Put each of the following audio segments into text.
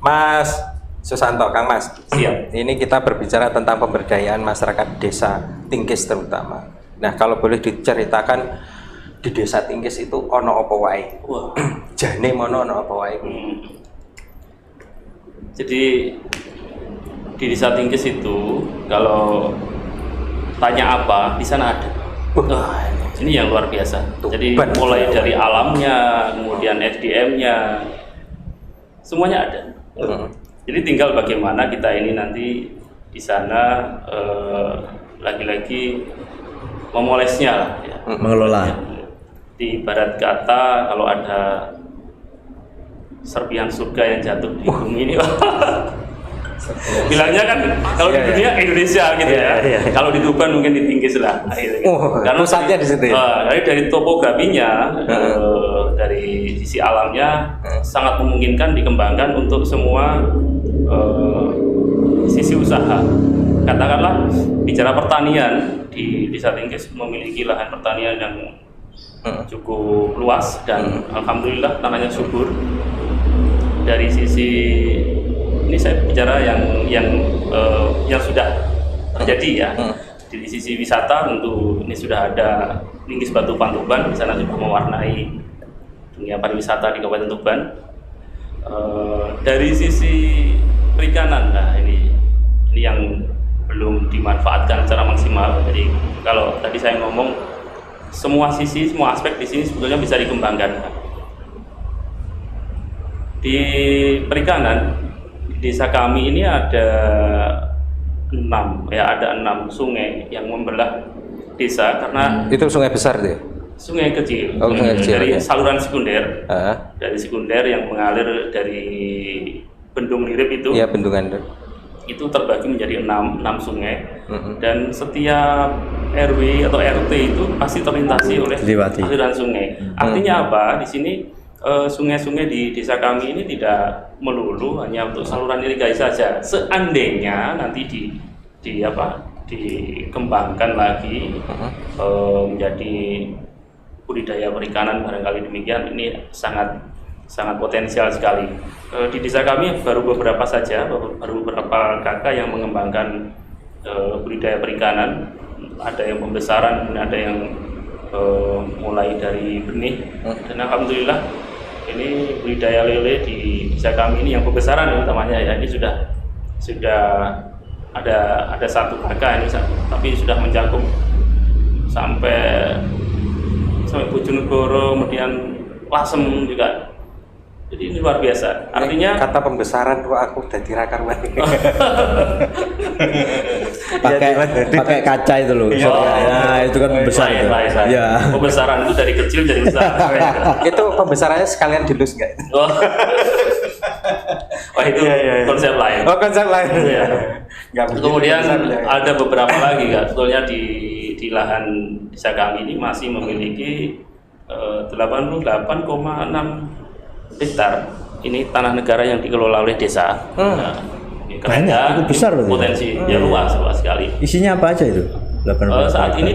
Mas Susanto, Kang Mas. Siap. Ini kita berbicara tentang pemberdayaan masyarakat desa Tingkis terutama. Nah, kalau boleh diceritakan di desa Tingkis itu ono apa wae? Wah. Jane mono ono apa wae? Jadi di desa Tingkis itu kalau tanya apa di sana ada. Wah, ini yang luar biasa. Jadi mulai dari alamnya, kemudian SDM-nya, semuanya ada. Jadi tinggal bagaimana kita ini nanti di sana lagi-lagi memolesnya lah, ya. Mengelola. Di ibarat kata kalau ada serpihan surga yang jatuh di bumi ini, bilangnya kan kalau di dunia Indonesia gitu ya. Kalau di Tuban mungkin di Tingkis lah. Karena pusatnya di situ. Dari topografinya, dari sisi alamnya sangat memungkinkan dikembangkan untuk semua sisi usaha. Katakanlah bicara pertanian, di desa Tingkis memiliki lahan pertanian yang cukup luas dan alhamdulillah tanahnya subur. Dari sisi ini saya bicara yang sudah terjadi ya. Di sisi wisata tentu ini sudah ada Tingkis Batu Pantuban, di sana sudah mewarnai dunia pariwisata di Kabupaten Tuban. Dari sisi perikanan, nah ini yang belum dimanfaatkan secara maksimal. Jadi kalau tadi saya ngomong semua sisi, semua aspek di sini sebetulnya bisa dikembangkan. Di perikanan di desa kami ini ada 6 sungai yang membelah desa karena itu sungai besar tuh ya? Sungai kecil, sungai kecil dari ya? saluran sekunder, dari sekunder yang mengalir dari Bendung Lirip itu. Iya, bendungan itu terbagi menjadi 6 sungai dan setiap RW atau RT itu pasti terlintasi oleh aliran sungai. Artinya apa? Di sini sungai-sungai di desa kami ini tidak melulu hanya untuk saluran irigasi saja. Seandainya nanti dikembangkan lagi menjadi budidaya perikanan barangkali demikian, ini sangat potensial sekali. Di desa kami baru beberapa kakak yang mengembangkan budidaya perikanan. Ada yang pembesaran, ada yang mulai dari benih, dan alhamdulillah ini budidaya lele di desa kami ini yang pembesaran utamanya ya, ini sudah ada satu kakak ini, tapi sudah mencakup sampai Bojonegoro, kemudian Lasem juga. Jadi ini luar biasa. Artinya kata pembesaran tuh aku jadi rakar banget. pakai kaca itu loh. Nah, itu kan besar itu. Ya. Pembesaran itu dari kecil jadi besar. Itu pembesarannya sekalian dilus enggak? Wah itu konsep lain. Oh, konsep lain. Ya. Kemudian ada beberapa lagi kan. Sebetulnya di lahan desa kami ini masih memiliki 88,6 hektar ini tanah negara yang dikelola oleh desa. Nah, banyak, itu besar loh. Potensi luas sekali. Isinya apa aja itu? Saat ini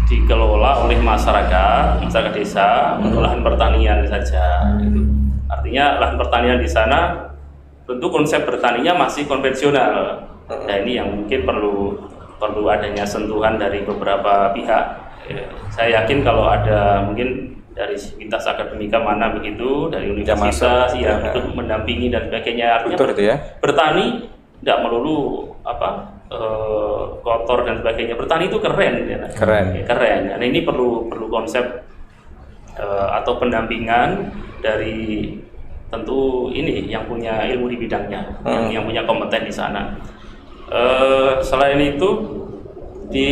dikelola oleh masyarakat desa untuk lahan pertanian saja. Artinya lahan pertanian di sana tentu konsep bertaninya masih konvensional. Nah ini yang mungkin perlu adanya sentuhan dari beberapa pihak. Saya yakin kalau ada mungkin dari Sivitas Akademika mana begitu, dari universitas itu mendampingi dan sebagainya. Artinya bertani tidak melulu kotor dan sebagainya. Bertani itu keren. Nah, ini perlu konsep atau pendampingan dari tentu ini yang punya ilmu di bidangnya, yang punya kompeten di sana. Selain itu di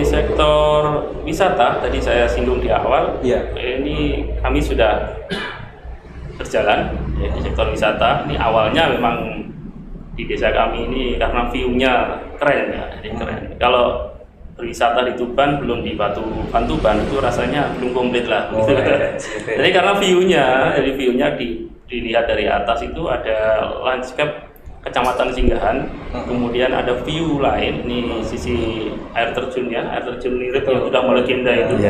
sektor wisata tadi saya singgung di awal, ini kami sudah berjalan di sektor wisata. Ini awalnya memang di desa kami ini karena view-nya keren ya, ini keren. Kalau berwisata di Tuban belum di Batu Pantuban itu rasanya belum komplit lah. Jadi karena view-nya dilihat dari atas itu ada landscape Kecamatan Singgahan, kemudian ada view lain, ini sisi air terjun Lirip yang sudah melegenda itu.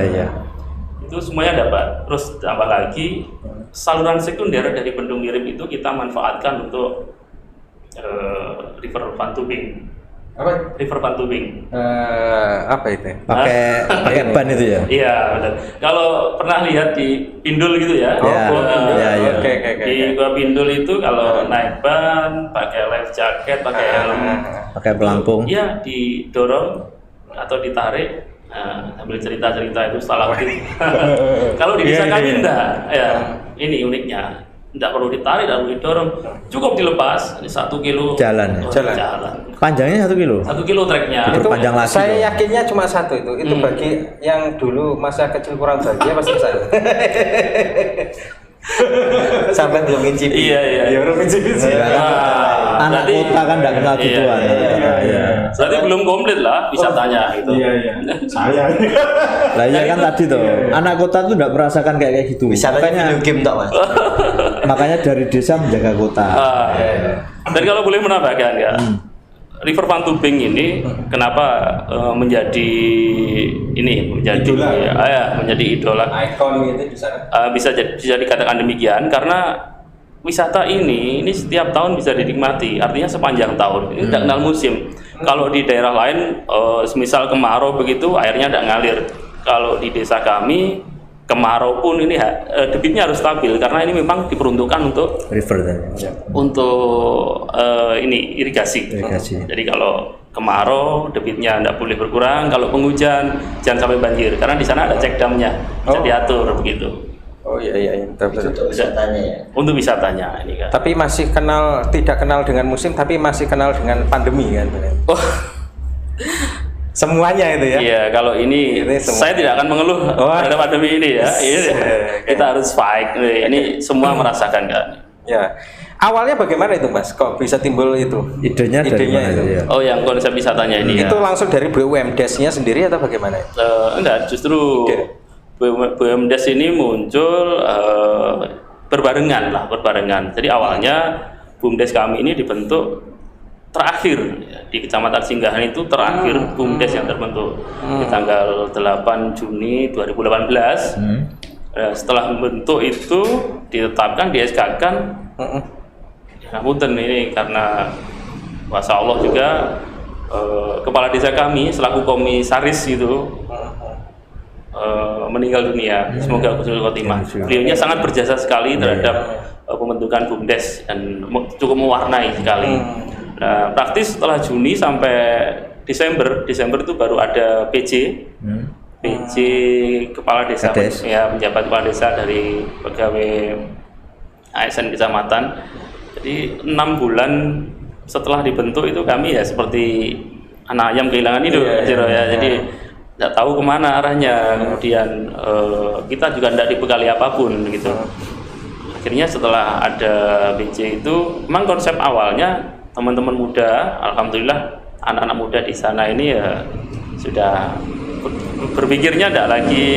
Itu semuanya dapat. Terus tambah lagi saluran sekunder dari Bendung Lirip itu kita manfaatkan untuk river fun tubing. Apa? River fun tubing. Apa itu? Pakai ban itu ya? Iya, benar. Kalau pernah lihat di Pindul gitu ya. Gua Pindul. Oke. Di Gua Pindul itu kalau naik ban, pakai life jacket, pakai helm, pakai pelampung. iya, didorong atau ditarik. Sambil cerita-cerita itu setelah waktu. Kalau di desa kami enggak, ya ini uniknya. Tidak perlu ditarik, tidak perlu didorong, cukup dilepas. Ini 1 kilo Jalan. Panjangnya 1 kilo. 1 kilo treknya. Itu panjang lagi saya loh. yakinnya cuma 1 itu. Itu bagi yang dulu masa kecil kurang bahagia pasti saya. Sampai belum mencicipi. Iya. Belum mencicipi. Anak kota kan tidak kenal gituan. Iya. Berarti belum komplit lah wisatanya gitu. Iya. Saya. Lah iya kan tadi tuh. Anak kota tuh tidak merasakan kayak gitu. Wisatanya game tak Mas? Makanya dari desa menjaga kota. Dan kalau boleh menambahkan ya, River Fun Tubing ini kenapa menjadi Idola. menjadi idola, Ikon gitu di sana. bisa dikatakan demikian karena wisata ini setiap tahun bisa dinikmati, artinya sepanjang tahun. Ini tidak kenal musim. Kalau di daerah lain, semisal kemarau begitu, airnya tidak ngalir. Kalau di desa kami, kemarau pun ini debitnya harus stabil karena ini memang diperuntukkan untuk River tadi. untuk irigasi. Jadi kalau kemarau debitnya tidak boleh berkurang, kalau penghujan jangan sampai banjir karena di sana ada cek damnya, bisa diatur begitu. Oh iya. Betul. Untuk wisatanya ya. Untuk wisatanya ini kan. Tapi masih tidak kenal dengan musim, tapi masih kenal dengan pandemi kan. Oh. Semuanya itu ya. Iya, kalau ini saya tidak akan mengeluh terhadap pandemi ini ya. Kita harus fight. Ini semua merasakan kan. Ya. Awalnya bagaimana itu Mas? Kok bisa timbul itu? Idenya dari mana itu? ya? Oh, yang konsep wisatanya ini Itu ya. langsung dari BUMDes-nya sendiri atau bagaimana? Enggak, justru BUMDes ini muncul berbarengan. Jadi awalnya BUMDes kami ini dibentuk terakhir ya, di Kecamatan Singgahan itu terakhir BUMDes yang terbentuk di tanggal 8 Juni 2018. Setelah membentuk itu ditetapkan, di-SK-kan. Ngapunten ini karena Masya Allah juga kepala desa kami selaku komisaris itu meninggal dunia. Semoga husnul khotimah. Beliaunya sangat berjasa sekali terhadap pembentukan BUMDes dan cukup mewarnai sekali. Nah, praktis setelah Juni sampai Desember itu baru ada PJ kepala desa, ya penjabat kepala desa dari pegawai ASN kecamatan. Jadi 6 bulan setelah dibentuk itu kami ya seperti anak ayam kehilangan hidup, Jadi tidak tahu kemana arahnya. Kemudian kita juga tidak dibekali apapun gitu. Akhirnya setelah ada BC itu, memang konsep awalnya teman-teman muda, alhamdulillah anak-anak muda di sana ini ya sudah berpikirnya tidak lagi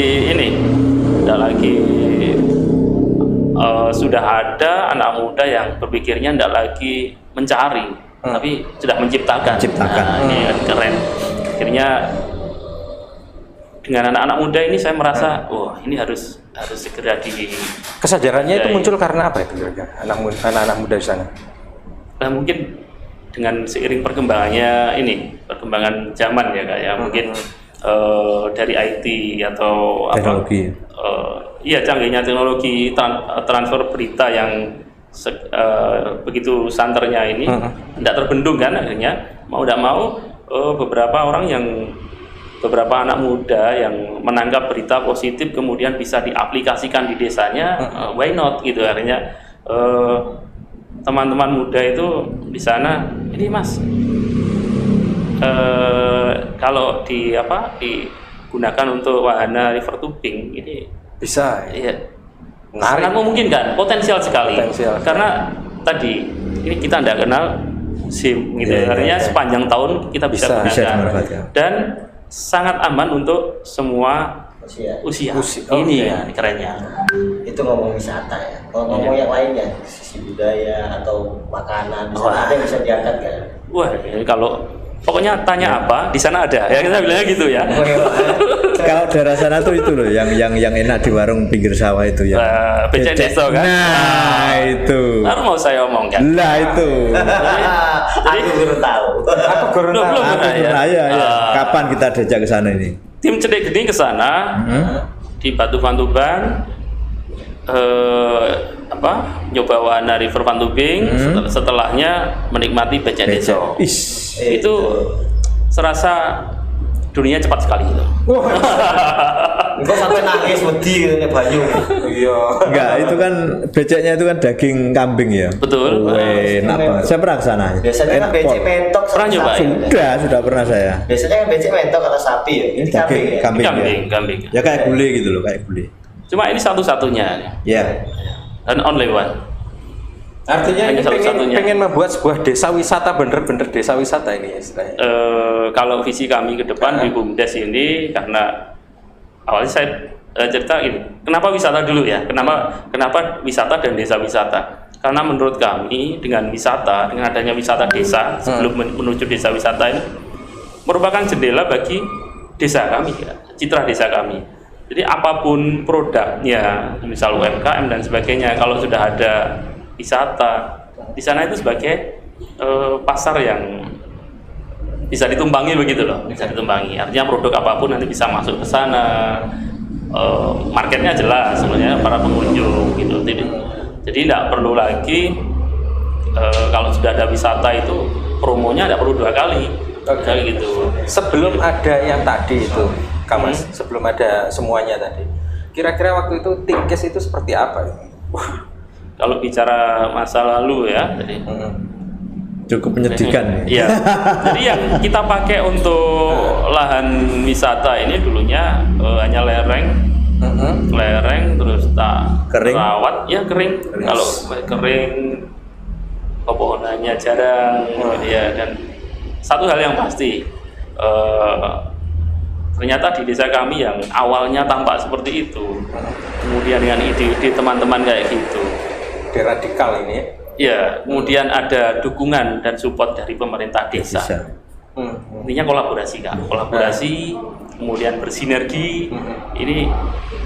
sudah ada anak muda yang berpikirnya tidak lagi mencari, tapi sudah menciptakan. Ini kan keren. Akhirnya dengan anak-anak muda ini saya merasa, ini harus segera kesadarannya itu muncul karena apa itu kira-kira anak-anak muda di sana? Nah, mungkin dengan seiring perkembangan zaman ya Kak ya, mungkin dari IT atau teknologi. Canggihnya teknologi transfer berita yang begitu santernya ini tidak terbendung kan, akhirnya mau tidak mau beberapa anak muda yang menangkap berita positif kemudian bisa diaplikasikan di desanya, why not gitu. Akhirnya teman-teman muda itu di sana, ini Mas, kalau digunakan untuk wahana river tubing ini bisa ya, sangat memungkinkan, potensial sekali. Karena tadi ini kita tidak kenal SIM gitu, artinya sepanjang tahun kita bisa gunakan dan sangat aman untuk semua usia. Ini ya kerennya. Itu ngomong wisata ya. Kalau ngomong yang lainnya, sisi budaya atau makanan, ada yang bisa diangkat kan? Wah, kalau pokoknya tanya apa di sana ada. Ya kita bilangnya gitu ya. Kalau daerah sana tuh itu loh yang enak di warung pinggir sawah itu ya. Becek desa kan. Nah, itu. Baru mau saya omongkan. Lah itu. Aku belum tahu. Aku kurang Belum, tahu. belum. Ya. Kapan kita diajak ke sana ini? Tim Cedek Geni ke sana di Batu Pantuban, nyoba wahana River Pantubing, setelahnya menikmati becek desa. Itu serasa dunia cepat sekali itu. Engkau sampai nangis wedi gitu nek banyu. Iya. Enggak, itu kan beceknya itu kan daging kambing ya. Betul. Enak banget. Saya pernah ke sana. Biasanya kan becek mentok sama Pernah nyoba, sapi. Sudah pernah saya. Biasanya kan becek mentok atau sapi ya. Ini kambing ya. Kambing. Ya kayak gulai gitu loh, kayak gulai. Cuma ini satu-satunya Ya. dan only one. Artinya Hanya ini satu-satunya. pengen membuat sebuah desa wisata, bener-bener desa wisata ini istilahnya. Kalau visi kami ke depan di BUMDes ini, karena awalnya saya cerita ini, kenapa wisata dulu ya? Kenapa wisata dan desa wisata? Karena menurut kami dengan wisata, dengan adanya wisata desa sebelum menuju desa wisata ini merupakan jendela bagi desa kami, ya, citra desa kami. Jadi apapun produknya, misal UMKM dan sebagainya, kalau sudah ada wisata di sana itu sebagai pasar yang bisa ditumpangi begitu loh, bisa ditumpangi. Artinya produk apapun nanti bisa masuk ke sana, marketnya jelas sebenarnya para pengunjung gitu. Jadi tidak perlu lagi kalau sudah ada wisata itu promonya tidak perlu 2 kali, kayak gitu. Sebelum ada yang tadi itu, Kamas, sebelum ada semuanya tadi, kira-kira waktu itu Tingkes itu seperti apa? Kalau bicara masa lalu ya, jadi Cukup menyedihkan. Iya. Jadi yang kita pakai untuk lahan wisata ini dulunya hanya lereng, terus Kering. rawat, ya kering. Kalau kering, pepohonannya jarang, ya. Dan satu hal yang pasti, ternyata di desa kami yang awalnya tampak seperti itu, kemudian dengan ide-ide teman-teman kayak gitu, Radikal ini. ya, kemudian ada dukungan dan support dari pemerintah desa. Intinya kolaborasi, Kak. Kolaborasi, kemudian bersinergi. Ini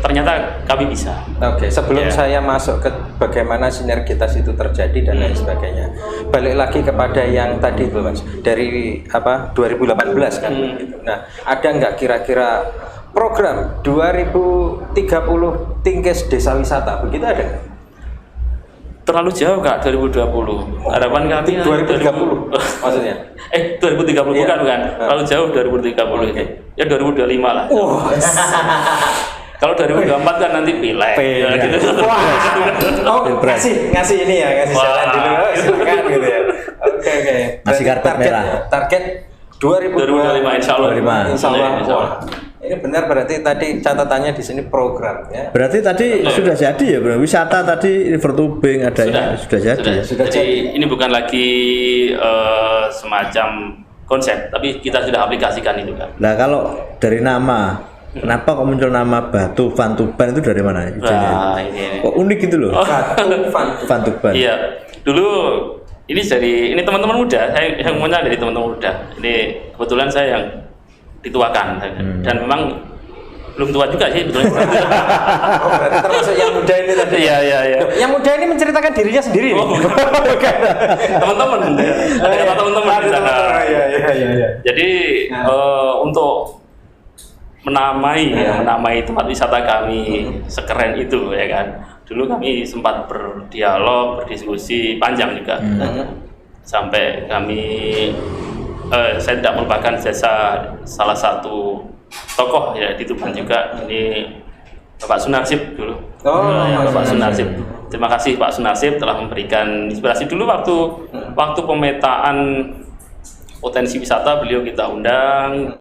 ternyata kami bisa. Oke, sebelum saya masuk ke bagaimana sinergitas itu terjadi dan lain sebagainya, balik lagi kepada yang tadi itu, Mas, dari 2018 kan. Gitu. Nah, ada nggak kira-kira program 2030 Tingkes Desa Wisata, begitu ada nggak? Terlalu jauh, Kak, 2020. Harapan kami 2030 maksudnya. 2030 Iya. bukan. Terlalu jauh 2030 itu. Ya 2025 lah. Kalau 2024 kan nanti pileg. Ya, gitu. ngasih ini ya, ngasih jalan dulu. Silakan gitu ya. Oke. Ngasih karpet merah. Target 2025 insya Allah. Insya Allah. Insya Allah. Ini benar, berarti tadi catatannya di sini program ya. Berarti tadi sudah jadi ya, bro. Wisata tadi River Tubing ada sudah jadi. Ya? Sudah Jadi ini bukan lagi semacam konsep, tapi kita sudah aplikasikan itu, kan. Nah, kalau dari nama, kenapa kok muncul nama Batu Pantuban itu dari mana? Nah, ini. Kok unik gitu loh. Pantuban. Iya. Dulu ini teman-teman muda, saya yang punya dari teman-teman muda. Ini kebetulan saya yang dituakan, dan memang belum tua juga sih sebetulnya. Berarti termasuk yang muda ini tadi. Iya. Yang muda ini menceritakan dirinya sendiri. Teman-teman, ada teman-teman di sana. Iya. Jadi untuk menamai tempat wisata kami sekeren itu, ya kan. Dulu kami sempat berdialog, berdiskusi panjang juga, sampai kami saya tidak melupakan jasa salah satu tokoh ya di Tuban juga, ini Bapak Sunarsip dulu. Bapak Sunarsip. Terima kasih Pak Sunarsip telah memberikan inspirasi dulu waktu pemetaan potensi wisata, beliau kita undang.